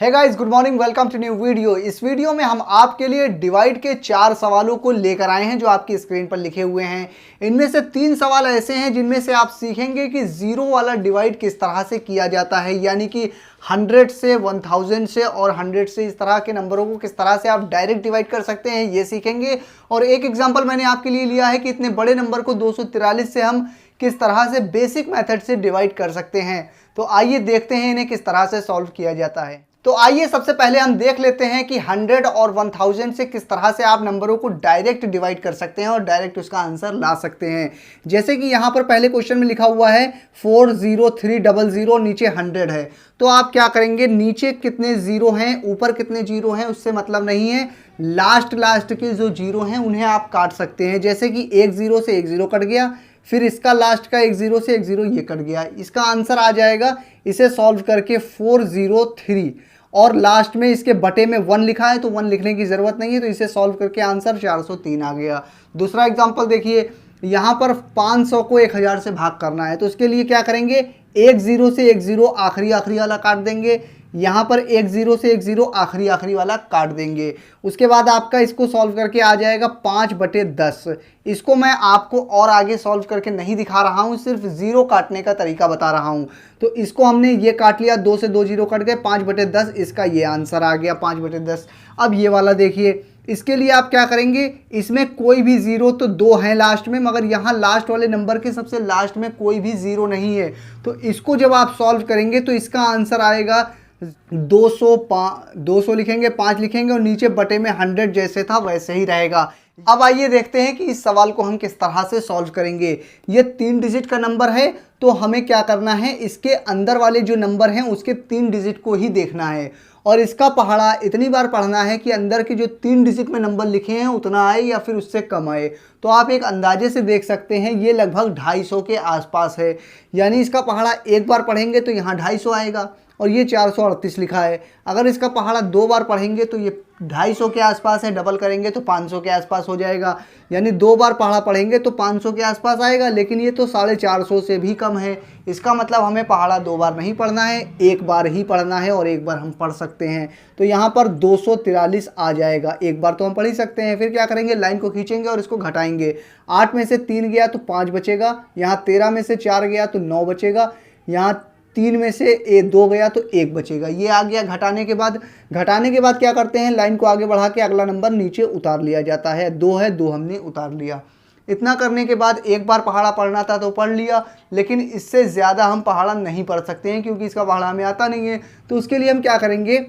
Hey guys, good morning, welcome to new video. इस video में हम आपके लिए डिवाइड के 4 सवालों को लेकर आए हैं जो आपकी स्क्रीन पर लिखे हुए हैं। इनमें से 3 सवाल ऐसे हैं जिनमें से आप सीखेंगे कि जीरो वाला डिवाइड किस तरह से किया जाता है, यानी कि 100 से 1000 से और 100 से इस तरह के नंबरों को किस तरह से आप डायरेक्ट डिवाइड कर सकते हैं, ये सीखेंगे। और एक एग्जाम्पल मैंने आपके लिए लिया है कि इतने बड़े नंबर को 243 से हम किस तरह से बेसिक मेथड से डिवाइड कर सकते हैं। तो आइए देखते हैं इन्हें किस तरह से सॉल्व किया जाता है। तो आइए सबसे पहले हम देख लेते हैं कि 100 और 1000 से किस तरह से आप नंबरों को डायरेक्ट डिवाइड कर सकते हैं और डायरेक्ट उसका आंसर ला सकते हैं। जैसे कि यहाँ पर पहले क्वेश्चन में लिखा हुआ है 40300, नीचे 100 है। तो आप क्या करेंगे, नीचे कितने जीरो हैं ऊपर कितने जीरो हैं उससे मतलब नहीं है, लास्ट के जो जीरो हैं उन्हें आप काट सकते हैं। जैसे कि एक जीरो से एक जीरो कट गया, फिर इसका लास्ट का एक जीरो से एक जीरो ये कट गया। इसका आंसर आ जाएगा, इसे सॉल्व करके 403, और लास्ट में इसके बटे में 1 लिखा है तो 1 लिखने की ज़रूरत नहीं है, तो इसे सॉल्व करके आंसर 403 आ गया। दूसरा एग्जांपल देखिए, यहाँ पर 500 को 1000 से भाग करना है, तो इसके लिए क्या करेंगे, एक जीरो से एक जीरो आखिरी वाला काट देंगे, यहाँ पर एक जीरो से एक जीरो आखिरी वाला काट देंगे। उसके बाद आपका इसको सॉल्व करके आ जाएगा 5/10। इसको मैं आपको और आगे सॉल्व करके नहीं दिखा रहा हूँ, सिर्फ जीरो काटने का तरीका बता रहा हूँ। तो इसको हमने ये काट लिया, 2 से 2 जीरो कट गए, 5/10, इसका ये आंसर आ गया 5/10। अब ये वाला देखिए, इसके लिए आप क्या करेंगे, इसमें कोई भी जीरो तो 2 हैं लास्ट में, मगर यहाँ लास्ट वाले नंबर के सबसे लास्ट में कोई भी जीरो नहीं है। तो इसको जब आप सॉल्व करेंगे तो इसका आंसर आएगा 200 लिखेंगे, 5 लिखेंगे और नीचे बटे में 100 जैसे था वैसे ही रहेगा। अब आइए देखते हैं कि इस सवाल को हम किस तरह से सॉल्व करेंगे। ये 3 डिजिट का नंबर है, तो हमें क्या करना है, इसके अंदर वाले जो नंबर हैं उसके 3 डिजिट को ही देखना है और इसका पहाड़ा इतनी बार पढ़ना है कि अंदर के जो 3 डिजिट में नंबर लिखे हैं उतना आए या फिर उससे कम आए। तो आप एक अंदाजे से देख सकते हैं ये लगभग 250 के आसपास है, यानी इसका पहाड़ा एक बार पढ़ेंगे तो यहाँ 250 आएगा और ये 438 लिखा है। अगर इसका पहाड़ा 2 बार पढ़ेंगे तो ये 250 के आसपास है, डबल करेंगे तो 500 के आसपास हो जाएगा, यानी 2 बार पहाड़ा पढ़ेंगे तो 500 के आसपास आएगा, लेकिन ये तो 450 से भी कम है। इसका मतलब हमें पहाड़ा 2 बार नहीं पढ़ना है, एक बार ही पढ़ना है और एक बार हम पढ़ सकते हैं। तो यहाँ पर 243 आ जाएगा, एक बार तो हम पढ़ ही सकते हैं। फिर क्या करेंगे, लाइन को खींचेंगे और इसको घटाएंगे। 8 में से 3 गया तो 5 बचेगा, यहाँ 13 में से 4 गया तो 9 बचेगा, यहाँ 3 में से 2 गया तो 1 बचेगा। ये आ गया घटाने के बाद क्या करते हैं, लाइन को आगे बढ़ा के अगला नंबर नीचे उतार लिया जाता है। 2 है, 2 हमने उतार लिया। इतना करने के बाद एक बार पहाड़ा पढ़ना था तो पढ़ लिया, लेकिन इससे ज़्यादा हम पहाड़ा नहीं पढ़ सकते हैं क्योंकि इसका पहाड़ा हमें आता नहीं है। तो उसके लिए हम क्या करेंगे,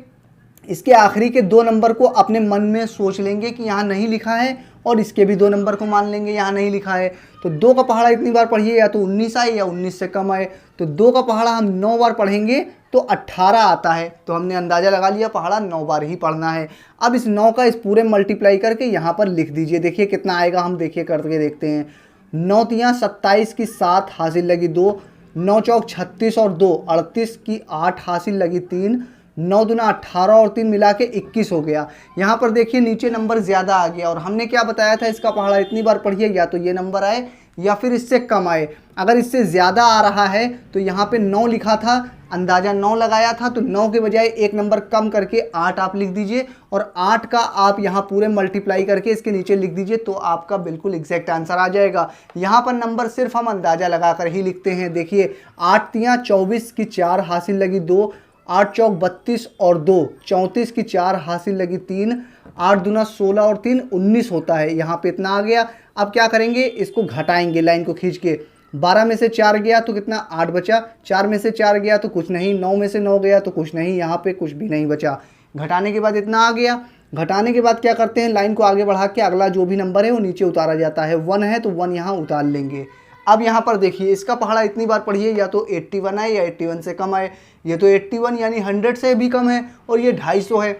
इसके आखिरी के 2 नंबर को अपने मन में सोच लेंगे कि यहाँ नहीं लिखा है, और इसके भी 2 नंबर को मान लेंगे यहाँ नहीं लिखा है। तो 2 का पहाड़ा इतनी बार पढ़िए, या तो 19 आए या 19 से कम आए। तो 2 का पहाड़ा हम 9 बार पढ़ेंगे तो 18 आता है, तो हमने अंदाज़ा लगा लिया पहाड़ा 9 बार ही पढ़ना है। अब इस 9 का इस पूरे मल्टीप्लाई करके यहाँ पर लिख दीजिए, देखिए कितना आएगा, हम देखिए करके देखते हैं। 9 तियाँ 27 की 7 हासिल लगी 2, 9 चौक 36 और 2 38 की 8 हासिल लगी 3, 9 दूना 18 और 3 मिला के 21 हो गया। यहाँ पर देखिए नीचे नंबर ज़्यादा आ गया और हमने क्या बताया था, इसका पहाड़ा इतनी बार पढ़िए या तो ये नंबर आए या फिर इससे कम आए। अगर इससे ज़्यादा आ रहा है तो यहाँ पे 9 लिखा था, अंदाज़ा 9 लगाया था, तो 9 के बजाय एक नंबर कम करके 8 आप लिख दीजिए और 8 का आप यहाँ पूरे मल्टीप्लाई करके इसके नीचे लिख दीजिए, तो आपका बिल्कुल एग्जैक्ट आंसर आ जाएगा। यहाँ पर नंबर सिर्फ हम अंदाज़ा लगा कर ही लिखते हैं। देखिए 8 तियाँ 24 की 4 हासिल लगी 2, 8 चौक 32 और 2 34 की 4 हासिल लगी 3, 8 दूना 16 और 3 19 होता है, यहाँ पे इतना आ गया। अब क्या करेंगे, इसको घटाएंगे लाइन को खींच के। 12 में से 4 गया तो कितना, 8 बचा, 4 में से 4 गया तो कुछ नहीं, 9 में से 9 गया तो कुछ नहीं, यहाँ पे कुछ भी नहीं बचा। घटाने के बाद इतना आ गया। घटाने के बाद क्या करते हैं, लाइन को आगे बढ़ा के अगला जो भी नंबर है वो नीचे उतारा जाता है। 1 है तो 1 यहाँ उतार लेंगे। अब यहाँ पर देखिए इसका पहाड़ा इतनी बार पढ़िए, या तो 81 आए या 81 से कम आए। ये तो 81 यानी 100 से भी कम है और ये 250 है।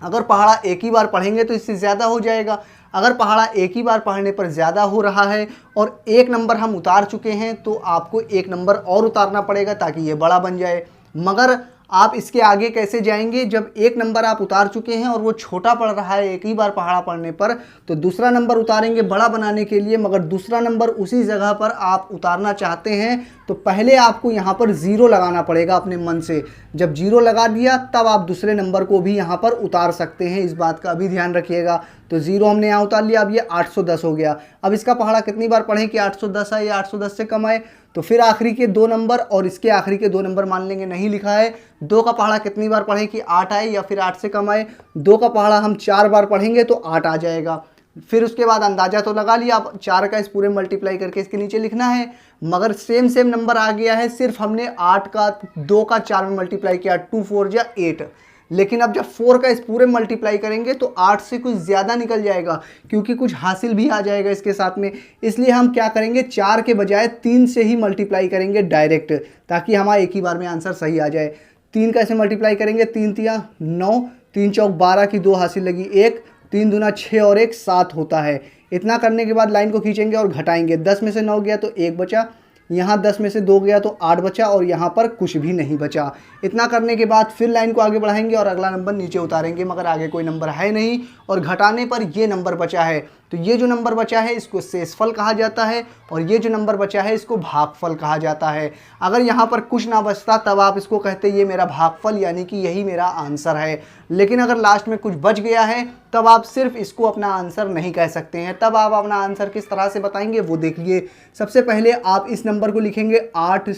अगर पहाड़ा एक ही बार पढ़ेंगे तो इससे ज़्यादा हो जाएगा। अगर पहाड़ा एक ही बार पढ़ने पर ज़्यादा हो रहा है और एक नंबर हम उतार चुके हैं तो आपको एक नंबर और उतारना पड़ेगा ताकि ये बड़ा बन जाए। मगर आप इसके आगे कैसे जाएंगे, जब एक नंबर आप उतार चुके हैं और वो छोटा पड़ रहा है एक ही बार पहाड़ा पड़ने पर, तो दूसरा नंबर उतारेंगे बड़ा बनाने के लिए। मगर दूसरा नंबर उसी जगह पर आप उतारना चाहते हैं तो पहले आपको यहाँ पर 0 लगाना पड़ेगा अपने मन से। जब 0 लगा दिया तब आप दूसरे नंबर को भी यहाँ पर उतार सकते हैं, इस बात का भी ध्यान रखिएगा। तो 0 हमने यहाँ उतार लिया, अब ये 810 हो गया। अब इसका पहाड़ा कितनी बार पढ़ें कि 810 है या 810 से कम आए, तो फिर आखिरी के 2 नंबर और इसके आखिरी के 2 नंबर मान लेंगे, नहीं लिखा है। 2 का पहाड़ा कितनी बार पढ़ें कि 8 आए या फिर 8 से कम आए। 2 का पहाड़ा हम 4 बार पढ़ेंगे तो 8 आ जाएगा। फिर उसके बाद अंदाजा तो लगा लिया, अब 4 का इस पूरे मल्टीप्लाई करके इसके नीचे लिखना है। मगर सेम नंबर आ गया है, सिर्फ हमने 8 का 2 का 4 में मल्टीप्लाई किया, 2 4 जा 8। लेकिन अब जब 4 का इस पूरे मल्टीप्लाई करेंगे तो 8 से कुछ ज़्यादा निकल जाएगा, क्योंकि कुछ हासिल भी आ जाएगा इसके साथ में। इसलिए हम क्या करेंगे, 4 के बजाय 3 से ही मल्टीप्लाई करेंगे डायरेक्ट, ताकि हमारा एक ही बार में आंसर सही आ जाए। 3 का ऐसे मल्टीप्लाई करेंगे, 3 तिया 9, 3 चौक 12 की 2 हासिल लगी 1, 3 दूना 6 और 1 7 होता है। इतना करने के बाद लाइन को खींचेंगे और घटाएंगे। 10 में से 9 गया तो 1 बचा, यहाँ 10 में से 2 गया तो 8 बचा और यहाँ पर कुछ भी नहीं बचा। इतना करने के बाद फिर लाइन को आगे बढ़ाएंगे और अगला नंबर नीचे उतारेंगे, मगर आगे कोई नंबर है नहीं और घटाने पर ये नंबर बचा है। तो ये जो नंबर बचा है इसको शेषफल कहा जाता है और ये जो नंबर बचा है इसको भागफल कहा जाता है। अगर यहाँ पर कुछ ना बचता तब आप इसको कहते ये मेरा भागफल, यानी कि यही मेरा आंसर है। लेकिन अगर लास्ट में कुछ बच गया है तब आप सिर्फ इसको अपना आंसर नहीं कह सकते हैं। तब आप अपना आंसर किस तरह से बताएंगे वो देखिए। सबसे पहले आप इस नंबर को लिखेंगे 8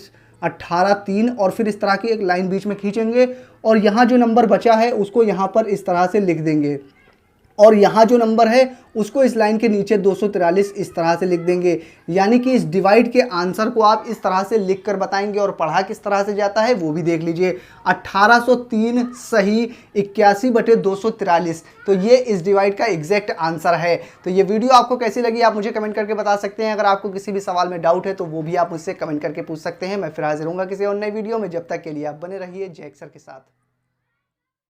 18 3 और फिर इस तरह की एक लाइन बीच में खींचेंगे और यहाँ जो नंबर बचा है उसको यहाँ पर इस तरह से लिख देंगे और यहाँ जो नंबर है उसको इस लाइन के नीचे 243 इस तरह से लिख देंगे। यानी कि इस डिवाइड के आंसर को आप इस तरह से लिख कर बताएंगे और पढ़ा किस तरह से जाता है वो भी देख लीजिए। 1803 सही 81/243, तो ये इस डिवाइड का एग्जैक्ट आंसर है। तो ये वीडियो आपको कैसी लगी आप मुझे कमेंट करके बता सकते हैं। अगर आपको किसी भी सवाल में डाउट है तो वो भी आप मुझसे कमेंट करके पूछ सकते हैं। मैं फिर हाजिर हूँगा किसी और नई वीडियो में, जब तक के लिए आप बने रहिए जय सर के साथ।